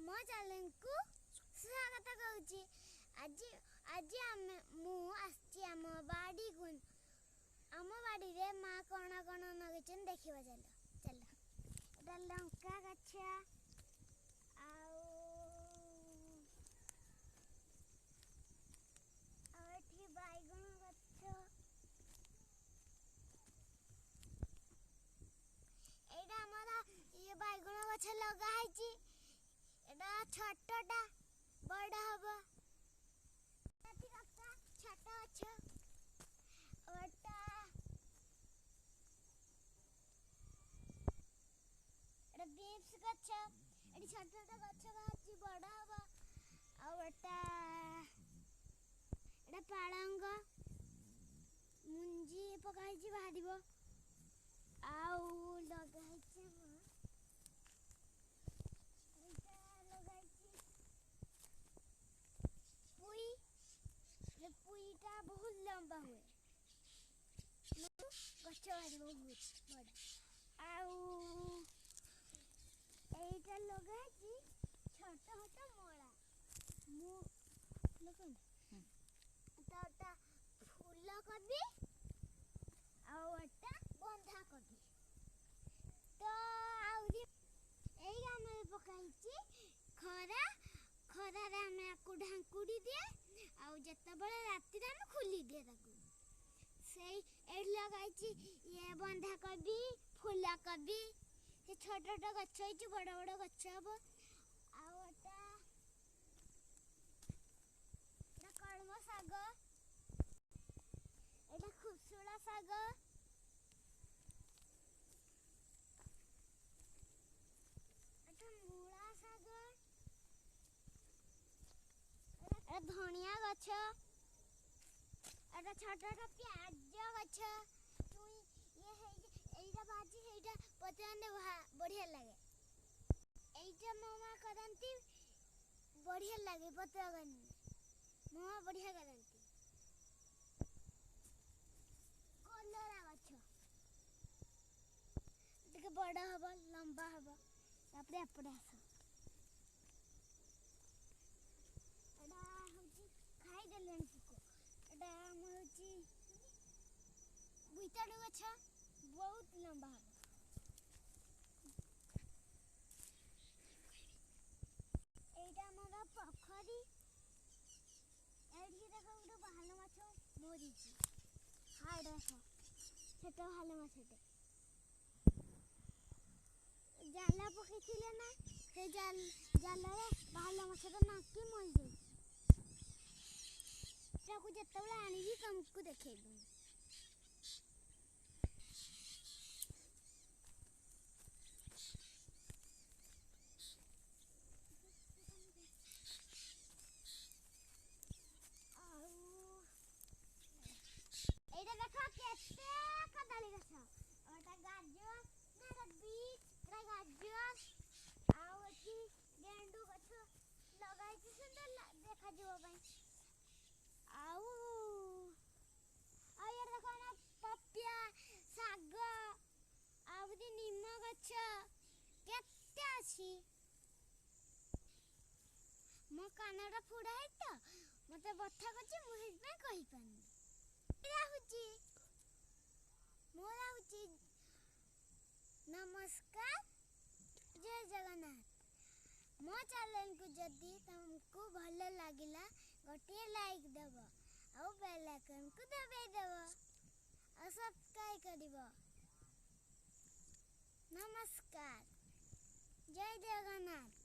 मो चैनल को स्वागत करुच्ची। आज आज मु आसी आम बाड़ी को आम बाड़ी रे माँ कौन कौन नगेचन देखा चल चल एटा लंका गछ आठी बैगण गछ एटा हमारा ये बैगण गछ लगा है एटा छोटटा बड़ा हबो छोट गछ एटा बीन्स गछ एटी छोट छोट गछ बाची बड़ा हबो आ एटा पालंग मुंजी पकाई बाहरिबो आउ लगाई पुईटा बहुत लंबा हुए गछ बाहर बहुत बड़ा आउ एटा लगाई छोट छोट मोड़ा मु लगन एटा फूल कबी आउ एटा बंधा कबी तो आउरी एई गामे पकाई खरा खरा रे हमें आकु ढांकुड़ी दिए आउ जत्ता बळे राती रे हम खुली दिए ताकू सेई एड लगाई ये बंधा कबी फूला कबी ये छोट छोट गछ है बड़ बड़ गछ हबो आउ एटा कलम साग एटा खुसुला साग एटा मूला साग एटा धनिया गछ एटा छोट छोट प्याज गछ तुई ये है एटा भाजी एटा पतंदे बढ़िया लगे एटा मामा करंती बढ़िया लगे पतगन मामा बढ़िया करंती कलरा गछ देखो बड़ा हबो लंबा हबो तापरे अपड़े आस एटा होची खाई देलन सुको एटा हम होची बुइताडू गछ बहुत लंबा हबो एटा मोरा पोखरी एठी देखो उडो भालो माछ मोरीची हाय देखो छोट भालो माछटे जाला पकेथिले ना से जाला रे भालो माछटा नाकी मर जाई ताकू जत्तबला आनी भी तुमको देखेबू गेंडू गछ लगाई सुंदर देखा जीव आउ आ यार देखो ना पपिया साग आउदी निम गछ केते अछि मो कानडा फुडा है तो मते बथा गछ मु हेज पे कहि पानी राहुची मोरा हुची नमस्कार जय जगन्नाथ मो चैनल को जदी तुमको भल लागिला गोटे लाइक देबो आ बेल आइकन को दबाई देबो आ सब्सक्राइब करिवो नमस्कार जय जगन्नाथ।